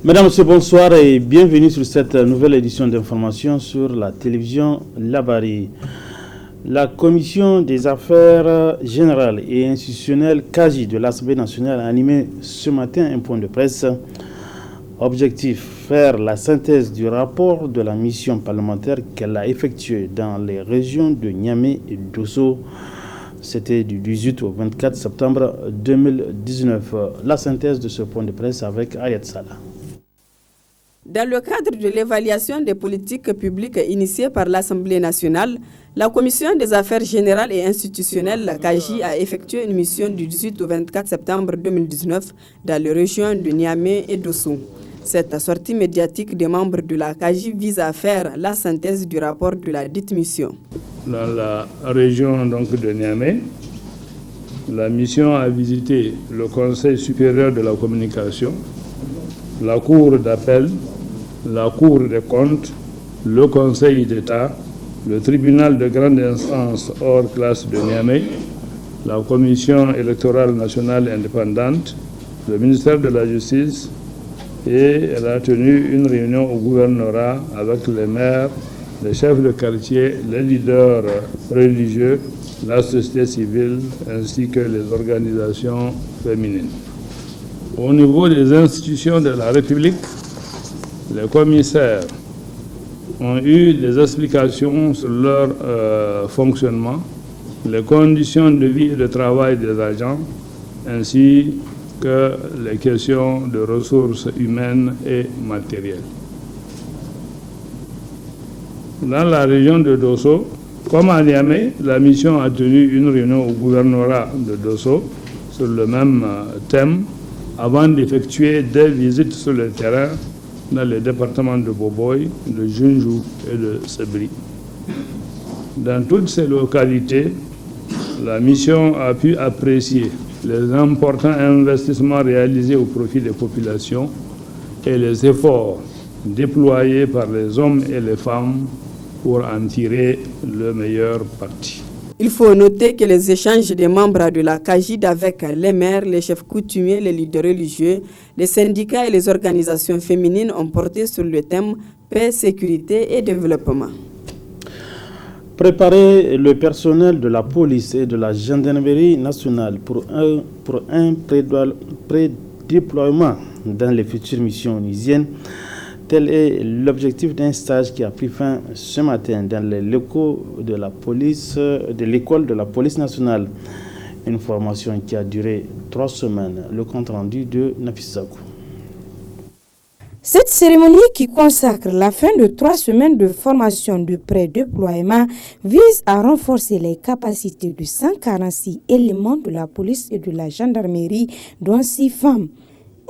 Mesdames, Messieurs, bonsoir et bienvenue sur cette nouvelle édition d'information sur la télévision Labari. La Commission des affaires générales et institutionnelles CAGI de l'Assemblée nationale a animé ce matin un point de presse. Objectif, faire la synthèse du rapport de la mission parlementaire qu'elle a effectuée dans les régions de Niamey et Dosso. C'était du 18 au 24 septembre 2019. La synthèse de ce point de presse avec Ayat Salah. Dans le cadre de l'évaluation des politiques publiques initiées par l'Assemblée nationale, la Commission des affaires générales et institutionnelles, la CAGI, a effectué une mission du 18 au 24 septembre 2019 dans les régions de Niamey et Dosso. Cette sortie médiatique des membres de la CAGI vise à faire la synthèse du rapport de la dite mission. Dans la région de Niamey, la mission a visité le Conseil supérieur de la communication, la Cour d'appel, la Cour des comptes, le Conseil d'État, le tribunal de grande instance hors classe de Niamey, la Commission électorale nationale indépendante, le ministère de la Justice, et elle a tenu une réunion au gouvernorat avec les maires, les chefs de quartier, les leaders religieux, la société civile ainsi que les organisations féminines. Au niveau des institutions de la République, les commissaires ont eu des explications sur leur fonctionnement, les conditions de vie et de travail des agents, ainsi que les questions de ressources humaines et matérielles. Dans la région de Dosso, comme à Niamey, la mission a tenu une réunion au gouvernorat de Dosso sur le même thème avant d'effectuer des visites sur le terrain dans les départements de Boboy, de Junju et de Sebri. Dans toutes ces localités, la mission a pu apprécier les importants investissements réalisés au profit des populations et les efforts déployés par les hommes et les femmes pour en tirer le meilleur parti. Il faut noter que les échanges des membres de la CAGI avec les maires, les chefs coutumiers, les leaders religieux, les syndicats et les organisations féminines ont porté sur le thème paix, sécurité et développement. Préparer le personnel de la police et de la gendarmerie nationale pour un prédéploiement dans les futures missions onisiennes. Tel est l'objectif d'un stage qui a pris fin ce matin dans les locaux de l'école de la police nationale. Une formation qui a duré 3 semaines. Le compte rendu de Nafis Zakou. Cette cérémonie qui consacre la fin de 3 semaines de formation de pré-déploiement vise à renforcer les capacités de 146 éléments de la police et de la gendarmerie, dont 6 femmes.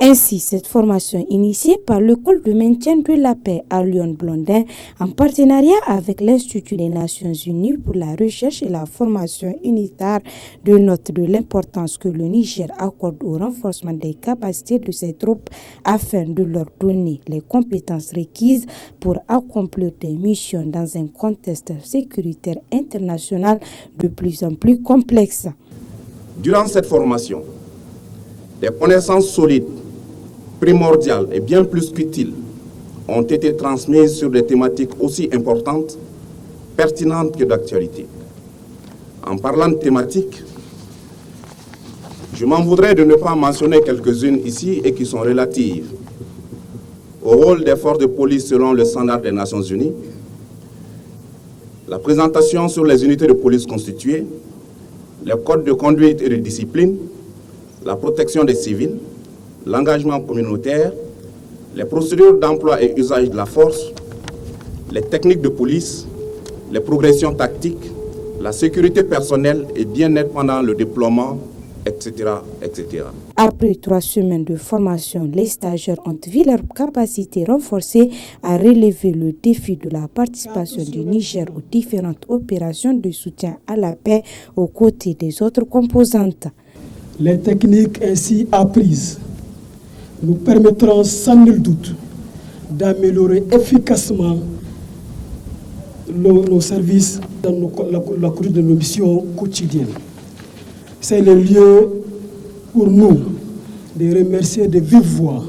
Ainsi, cette formation initiée par l'École de maintien de la paix à Lyon-Blondin en partenariat avec l'Institut des Nations Unies pour la recherche et la formation unitaire dénote de l'importance que le Niger accorde au renforcement des capacités de ses troupes afin de leur donner les compétences requises pour accomplir des missions dans un contexte sécuritaire international de plus en plus complexe. Durant cette formation, des connaissances solides, primordiales et bien plus qu'utiles ont été transmises sur des thématiques aussi importantes, pertinentes que d'actualité. En parlant de thématiques, je m'en voudrais de ne pas mentionner quelques-unes ici et qui sont relatives au rôle des forces de police selon le standard des Nations Unies, la présentation sur les unités de police constituées, les codes de conduite et de discipline, la protection des civils, l'engagement communautaire, les procédures d'emploi et usage de la force, les techniques de police, les progressions tactiques, la sécurité personnelle et bien-être pendant le déploiement, etc., etc. Après 3 semaines de formation, les stagiaires ont vu leur capacité renforcée à relever le défi de la participation du Niger aux différentes opérations de soutien à la paix aux côtés des autres composantes. Les techniques ainsi apprises nous permettront sans nul doute d'améliorer efficacement nos services dans la conduite de nos missions quotidiennes. C'est le lieu pour nous de remercier de vive voix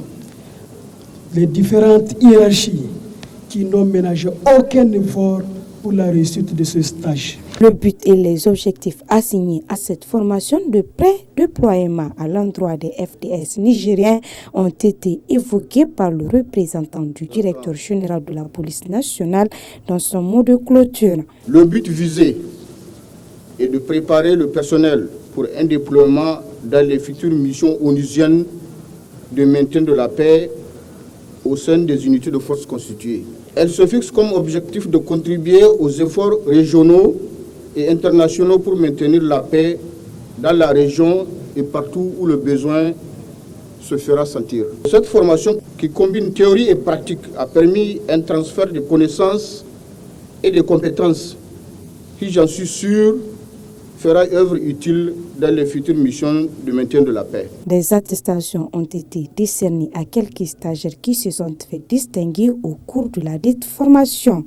les différentes hiérarchies qui n'ont ménagé aucun effort pour la réussite de ce stage. Le but et les objectifs assignés à cette formation de pré-déploiement à l'endroit des FDS nigériens ont été évoqués par le représentant du directeur général de la police nationale dans son mot de clôture. Le but visé est de préparer le personnel pour un déploiement dans les futures missions onusiennes de maintien de la paix au sein des unités de force constituées. Elle se fixe comme objectif de contribuer aux efforts régionaux et internationaux pour maintenir la paix dans la région et partout où le besoin se fera sentir. Cette formation qui combine théorie et pratique a permis un transfert de connaissances et de compétences qui, j'en suis sûr, fera œuvre utile dans les futures missions de maintien de la paix. Des attestations ont été décernées à quelques stagiaires qui se sont fait distinguer au cours de la dite formation.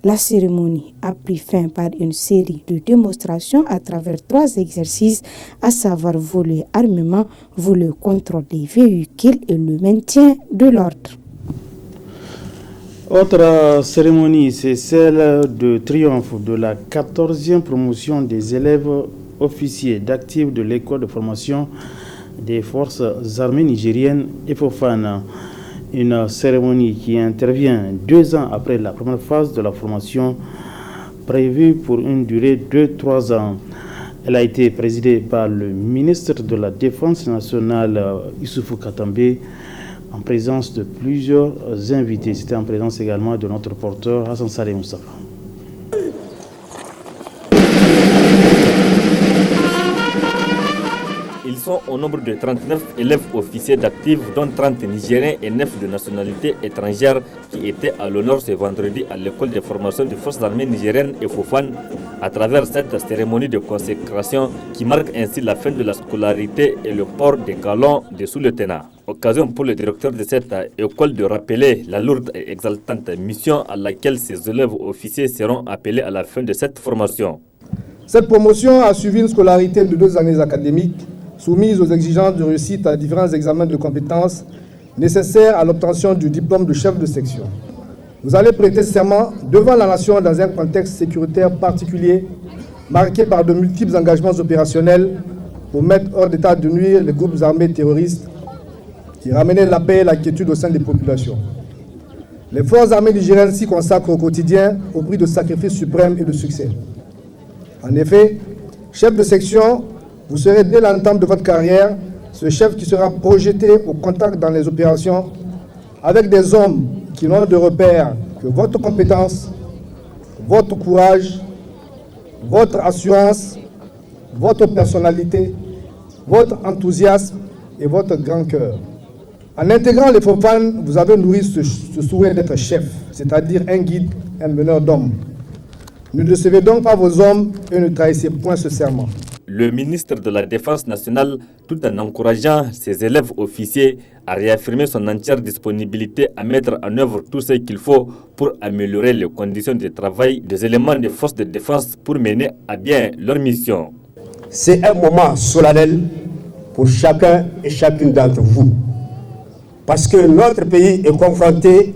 La cérémonie a pris fin par une série de démonstrations à travers 3 exercices, à savoir voler armement, voler contrôle des véhicules et le maintien de l'ordre. Autre cérémonie, c'est celle de triomphe de la 14e promotion des élèves officiers d'actifs de l'école de formation des forces armées nigériennes EFOFAN. Une cérémonie qui intervient 2 ans après la première phase de la formation prévue pour une durée de 3 ans. Elle a été présidée par le ministre de la Défense nationale, Issoufou Katambe, en présence de plusieurs invités. C'était en présence également de notre porteur Hassan Saleh Moustapha. Ils sont au nombre de 39 élèves officiers d'actifs, dont 30 Nigériens et 9 de nationalité étrangère, qui étaient à l'honneur ce vendredi à l'école de formation des forces armées nigériennes EFOFAN, à travers cette cérémonie de consécration qui marque ainsi la fin de la scolarité et le port des galons de sous-lieutenant. Occasion pour le directeur de cette école de rappeler la lourde et exaltante mission à laquelle ces élèves officiers seront appelés à la fin de cette formation. Cette promotion a suivi une scolarité de 2 années académiques soumise aux exigences de réussite à différents examens de compétences nécessaires à l'obtention du diplôme de chef de section. Vous allez prêter serment devant la nation dans un contexte sécuritaire particulier, marqué par de multiples engagements opérationnels pour mettre hors d'état de nuire les groupes armés terroristes qui ramenaient la paix et la quiétude au sein des populations. Les forces armées nigériennes s'y consacrent au quotidien au prix de sacrifices suprêmes et de succès. En effet, chef de section, vous serez dès l'entame de votre carrière ce chef qui sera projeté au contact dans les opérations avec des hommes qui n'ont de repère que votre compétence, votre courage, votre assurance, votre personnalité, votre enthousiasme et votre grand cœur. En intégrant les FOFAN, vous avez nourri ce souhait d'être chef, c'est-à-dire un guide, un meneur d'hommes. Ne décevez donc pas vos hommes et ne trahissez point ce serment. Le ministre de la Défense nationale, tout en encourageant ses élèves officiers, a réaffirmé son entière disponibilité à mettre en œuvre tout ce qu'il faut pour améliorer les conditions de travail des éléments des forces de défense pour mener à bien leur mission. C'est un moment solennel pour chacun et chacune d'entre vous, parce que notre pays est confronté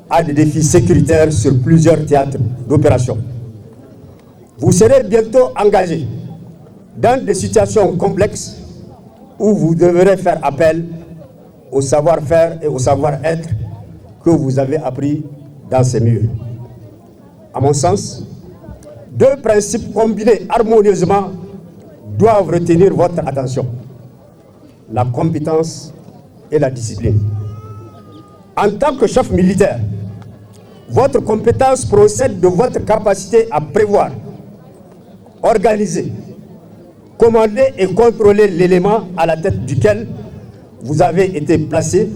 à des défis sécuritaires sur plusieurs théâtres d'opération. Vous serez bientôt engagés dans des situations complexes où vous devrez faire appel au savoir-faire et au savoir-être que vous avez appris dans ces murs. À mon sens, 2 principes combinés harmonieusement doivent retenir votre attention: la compétence et la discipline. En tant que chef militaire, votre compétence procède de votre capacité à prévoir, organiser, commander et contrôler l'élément à la tête duquel vous avez été placé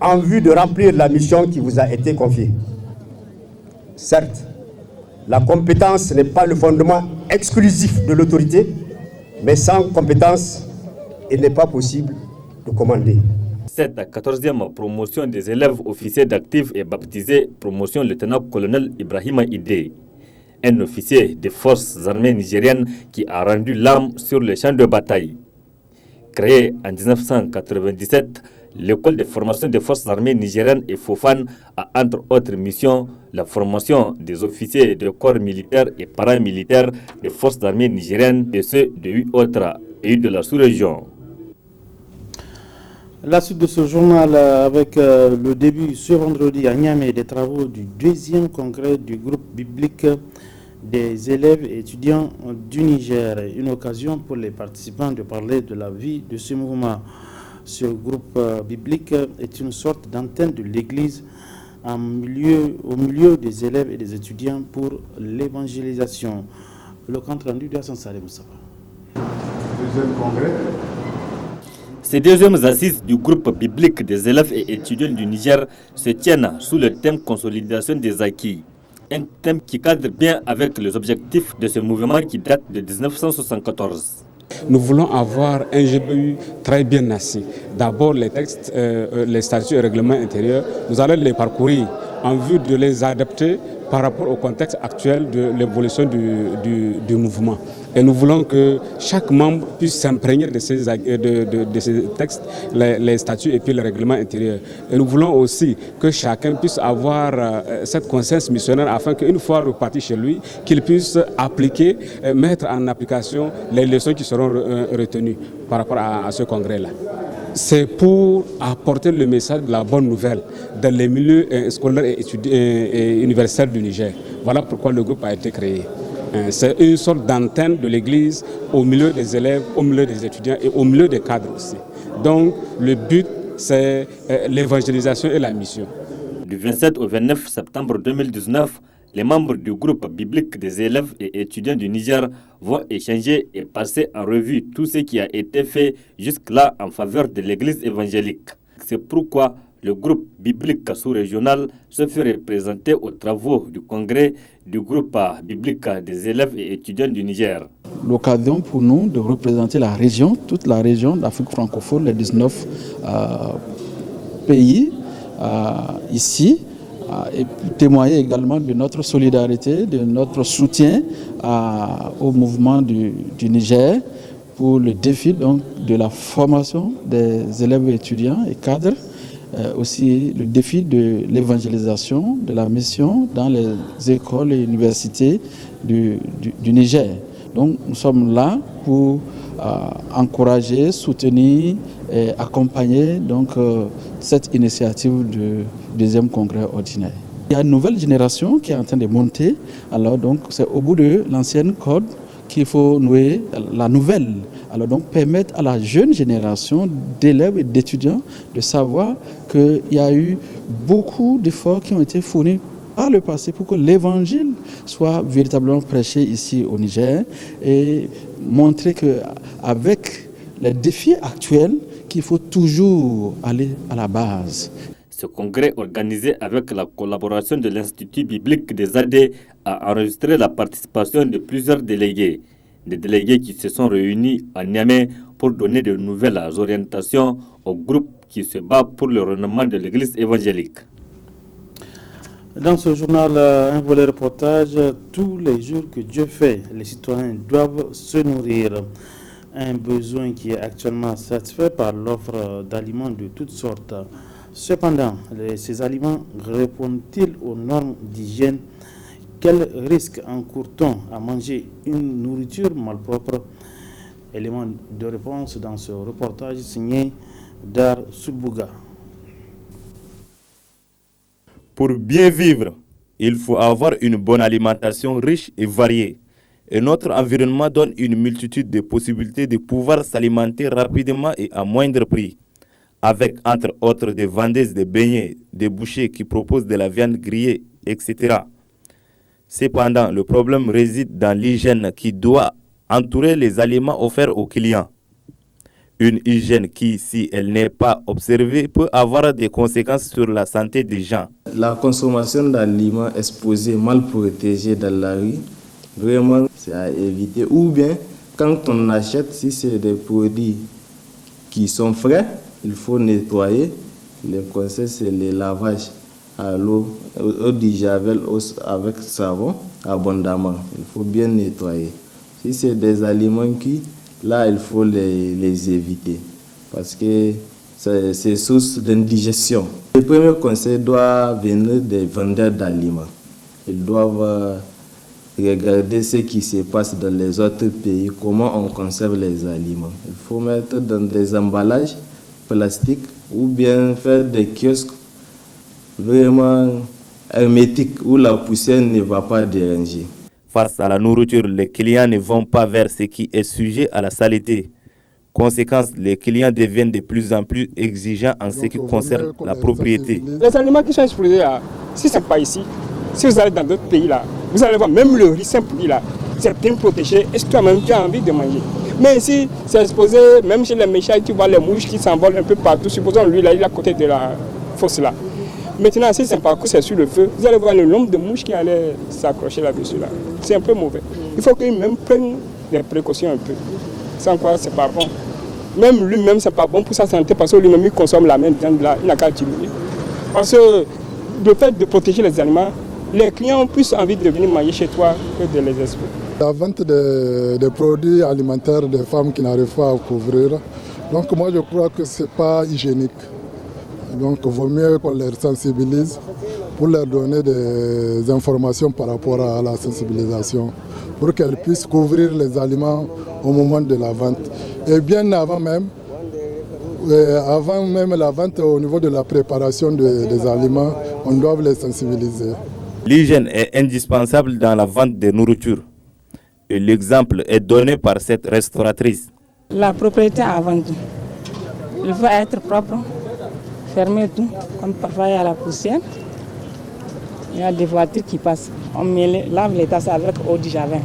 en vue de remplir la mission qui vous a été confiée. Certes, la compétence n'est pas le fondement exclusif de l'autorité, mais sans compétence, il n'est pas possible de commander. Cette 14e promotion des élèves officiers d'actifs est baptisée promotion lieutenant-colonel Ibrahima Ide, un officier des forces armées nigériennes qui a rendu l'âme sur le champ de bataille. Créée en 1997, l'école de formation des forces armées nigériennes et Fofane a entre autres missions la formation des officiers de corps militaires et paramilitaires des forces armées nigériennes et ceux de 8 autres pays de la sous-région. La suite de ce journal avec le début ce vendredi à Niamey des travaux du deuxième congrès du groupe biblique des élèves et étudiants du Niger. Une occasion pour les participants de parler de la vie de ce mouvement. Ce groupe biblique est une sorte d'antenne de l'Église au milieu des élèves et des étudiants pour l'évangélisation. Le compte rendu de Hassan Saleh Moussafa. Deuxième congrès. Ces deuxièmes assises du groupe biblique des élèves et étudiants du Niger se tiennent sous le thème consolidation des acquis. Un thème qui cadre bien avec les objectifs de ce mouvement qui date de 1974. Nous voulons avoir un GBU très bien assis. D'abord les textes, les statuts et règlements intérieurs, nous allons les parcourir en vue de les adapter par rapport au contexte actuel de l'évolution du mouvement. Et nous voulons que chaque membre puisse s'imprégner de ces textes, les statuts et puis le règlement intérieur. Et nous voulons aussi que chacun puisse avoir cette conscience missionnaire afin qu'une fois reparti chez lui, qu'il puisse appliquer, mettre en application les leçons qui seront retenues par rapport à ce congrès-là. C'est pour apporter le message de la bonne nouvelle dans les milieux scolaires et universitaires du Niger. Voilà pourquoi le groupe a été créé. C'est une sorte d'antenne de l'Église au milieu des élèves, au milieu des étudiants et au milieu des cadres aussi. Donc le but, c'est l'évangélisation et la mission. Du 27 au 29 septembre 2019, les membres du groupe biblique des élèves et étudiants du Niger vont échanger et passer en revue tout ce qui a été fait jusque-là en faveur de l'Église évangélique. C'est pourquoi le groupe biblique sous-régional se fait représenter aux travaux du congrès du groupe biblique des élèves et étudiants du Niger. L'occasion pour nous de représenter la région, toute la région d'Afrique francophone, les 19 pays ici, et témoigner également de notre solidarité, de notre soutien au mouvement du Niger pour le défi donc, de la formation des élèves et étudiants et cadres, aussi le défi de l'évangélisation, de la mission dans les écoles et universités du Niger. Donc nous sommes là pour encourager, soutenir et accompagner donc, cette initiative du deuxième congrès ordinaire. Il y a une nouvelle génération qui est en train de monter, alors donc c'est au bout de l'ancienne corde qu'il faut nouer la nouvelle. Alors donc permettre à la jeune génération d'élèves et d'étudiants de savoir qu'il y a eu beaucoup d'efforts qui ont été fournis par le passé pour que l'évangile soit véritablement prêché ici au Niger et montrer qu'avec les défis actuels, qu'il faut toujours aller à la base. Ce congrès organisé avec la collaboration de l'Institut biblique des AD a enregistré la participation de plusieurs délégués. Des délégués qui se sont réunis à Niamey pour donner de nouvelles orientations au groupe qui se bat pour le renommement de l'Église évangélique. Dans ce journal, un volet reportage, tous les jours que Dieu fait, les citoyens doivent se nourrir. Un besoin qui est actuellement satisfait par l'offre d'aliments de toutes sortes. Cependant, ces aliments répondent-ils aux normes d'hygiène? Quel risque encourt-on à manger une nourriture malpropre? Élément de réponse dans ce reportage signé Dar Soubouga. Pour bien vivre, il faut avoir une bonne alimentation riche et variée. Et notre environnement donne une multitude de possibilités de pouvoir s'alimenter rapidement et à moindre prix. Avec entre autres des vendeuses de beignets, des bouchers qui proposent de la viande grillée, etc. Cependant, le problème réside dans l'hygiène qui doit entourer les aliments offerts aux clients. Une hygiène qui, si elle n'est pas observée, peut avoir des conséquences sur la santé des gens. La consommation d'aliments exposés, mal protégés dans la rue, vraiment, c'est à éviter. Ou bien, quand on achète, si c'est des produits qui sont frais, il faut nettoyer. Le conseil, c'est le lavage à l'eau, eau de javel avec savon abondamment. Il faut bien nettoyer. Si c'est des aliments qui, là, il faut les éviter. parce que c'est source d'indigestion. Le premier conseil doit venir des vendeurs d'aliments. Ils doivent regarder ce qui se passe dans les autres pays, comment on conserve les aliments. Il faut mettre dans des emballages plastiques ou bien faire des kiosques vraiment hermétiques où la poussière ne va pas déranger. Face à la nourriture, les clients ne vont pas vers ce qui est sujet à la saleté. Conséquence, les clients deviennent de plus en plus exigeants en ce qui concerne la propriété. Les aliments qui sont exposés là, si ce n'est pas ici, si vous allez dans d'autres pays là, vous allez voir même le riz simple là, c'est bien protégé et toi-même tu as envie de manger. Mais ici, c'est exposé, même chez les méchants, tu vois les mouches qui s'envolent un peu partout. Supposons lui là, il est à côté de la fosse là. Maintenant, si c'est parcours, c'est sur le feu, vous allez voir le nombre de mouches qui allaient s'accrocher là-dessus là. C'est un peu mauvais. Il faut qu'ils même prennent des précautions un peu. Sans quoi, c'est pas bon. Même lui-même, c'est pas bon pour sa santé parce que lui-même, il consomme la même viande là, il n'a qu'à diminuer. Parce que le fait de protéger les aliments, les clients ont plus envie de venir manger chez toi que de les exposer. La vente des produits alimentaires des femmes qui n'arrivent pas à couvrir, donc moi je crois que ce n'est pas hygiénique. Donc il vaut mieux qu'on les sensibilise pour leur donner des informations par rapport à la sensibilisation, pour qu'elles puissent couvrir les aliments au moment de la vente. Et bien avant même la vente, au niveau de la préparation des aliments, on doit les sensibiliser. L'hygiène est indispensable dans la vente de nourriture. Et l'exemple est donné par cette restauratrice. La propriété avant tout. Il faut être propre, fermer tout, comme parfois il y a la poussière. Il y a des voitures qui passent. On lave les tasses avec eau de javel.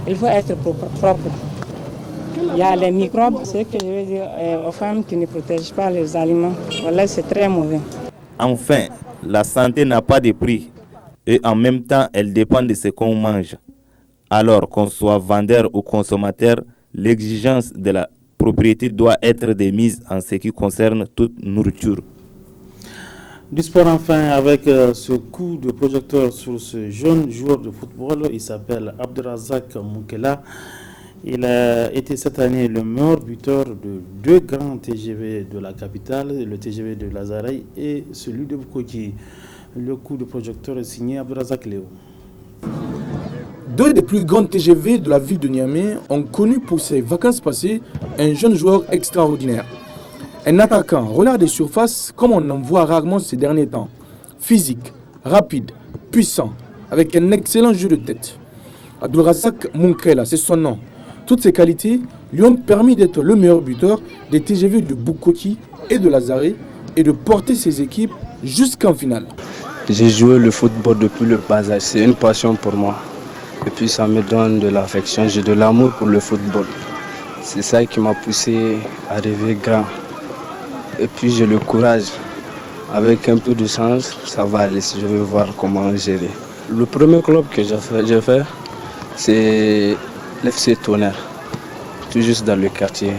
Il faut être propre. Il y a les microbes, ce que je veux dire aux femmes qui ne protègent pas les aliments. Voilà, c'est très mauvais. Enfin, la santé n'a pas de prix et en même temps, elle dépend de ce qu'on mange. Alors qu'on soit vendeur ou consommateur, l'exigence de la propriété doit être démise en ce qui concerne toute nourriture. Du sport enfin avec ce coup de projecteur sur ce jeune joueur de football, il s'appelle Abdelrazak Moukela. Il a été cette année le meilleur buteur de deux grands TGV de la capitale, le TGV de Lazare et celui de Bukoti. Le coup de projecteur est signé Abdelrazak Léo. Deux des plus grands TGV de la ville de Niamey ont connu pour ses vacances passées un jeune joueur extraordinaire. Un attaquant relais des surfaces comme on en voit rarement ces derniers temps. Physique, rapide, puissant, avec un excellent jeu de tête. Abdelrazak Moukela, c'est son nom. Toutes ces qualités lui ont permis d'être le meilleur buteur des TGV de Bukoti et de Lazare et de porter ses équipes jusqu'en finale. J'ai joué le football depuis le bas âge, c'est une passion pour moi. Et puis ça me donne de l'affection, j'ai de l'amour pour le football. C'est ça qui m'a poussé à rêver grand. Et puis j'ai le courage. Avec un peu de chance, ça va aller, je vais voir comment gérer. Le premier club que j'ai fait, c'est l'FC Tonnerre, tout juste dans le quartier,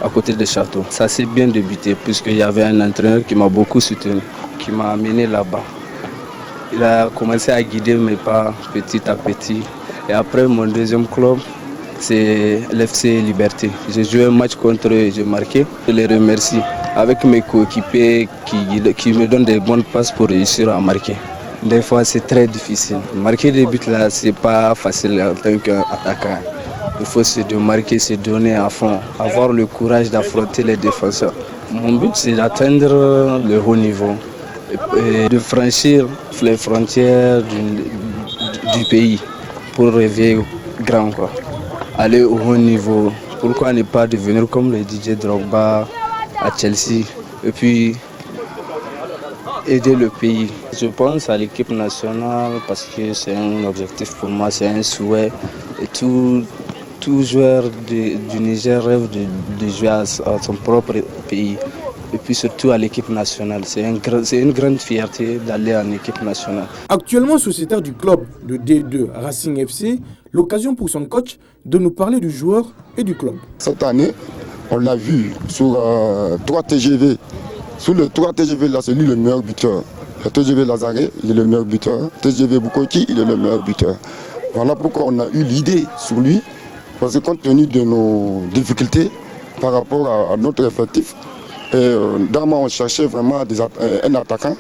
à côté des châteaux. Ça s'est bien débuté puisqu'il y avait un entraîneur qui m'a beaucoup soutenu, qui m'a amené là-bas. Il a commencé à guider mes pas petit à petit. Et après mon deuxième club, c'est l'FC Liberté. J'ai joué un match contre eux, j'ai marqué. Je les remercie avec mes coéquipiers qui me donnent des bonnes passes pour réussir à marquer. Des fois c'est très difficile. Marquer des buts là, c'est pas facile en tant qu'attaquant. Il faut se marquer, se donner à fond, avoir le courage d'affronter les défenseurs. Mon but c'est d'atteindre le haut niveau et de franchir les frontières du pays pour rêver grand quoi. Aller au haut niveau. Pourquoi ne pas devenir comme le DJ Drogba à Chelsea et puis aider le pays. Je pense à l'équipe nationale parce que c'est un objectif pour moi, c'est un souhait. Et tout joueur du Niger rêve de jouer à son propre pays. Et puis surtout à l'équipe nationale. C'est une grande fierté d'aller en équipe nationale. Actuellement sociétaire du club de D2 Racing FC, l'occasion pour son coach de nous parler du joueur et du club. Cette année, on l'a vu sur 3 TGV. Sur le 3 TGV, là, c'est lui le meilleur buteur. Le TGV Lazare, il est le meilleur buteur. TGV Bukoti, il est le meilleur buteur. Voilà pourquoi on a eu l'idée sur lui. Parce que compte tenu de nos difficultés, par rapport à notre effectif. Et d'abord, on cherchait vraiment un attaquant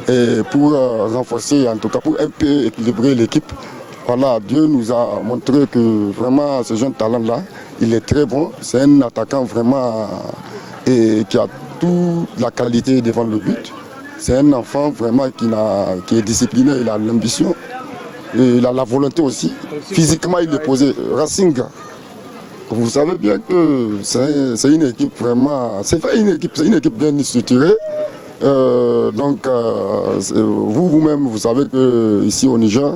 et pour renforcer, en tout cas pour un peu équilibrer l'équipe. Voilà, Dieu nous a montré que vraiment ce jeune talent-là, il est très bon. C'est un attaquant vraiment qui a toute la qualité devant le but. C'est un enfant vraiment qui est discipliné, il a l'ambition, il a la volonté aussi. Physiquement, il est posé. Racing, vous savez bien que c'est une équipe vraiment, c'est une équipe bien structurée. Vous-même, vous savez qu'ici au Niger,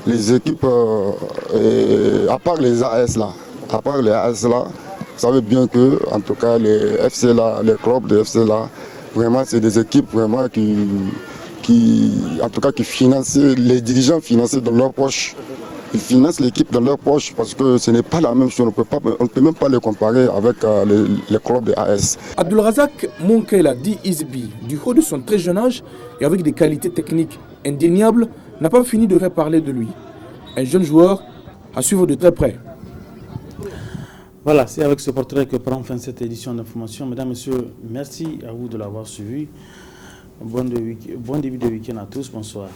les équipes, à part les AS là, vous savez bien que, en tout cas, les FC là, les clubs de FC là, vraiment, c'est des équipes vraiment qui financent, les dirigeants financent dans leur poche. Ils financent l'équipe dans leur poche parce que ce n'est pas la même chose. On ne peut même pas les comparer avec les clubs de AS. Abdulrazak Monkela dit Isbi, du haut de son très jeune âge et avec des qualités techniques indéniables, n'a pas fini de faire parler de lui. Un jeune joueur à suivre de très près. Voilà, c'est avec ce portrait que prend fin cette édition d'information. Mesdames, Messieurs, merci à vous de l'avoir suivi. Bon début de week-end à tous. Bonsoir.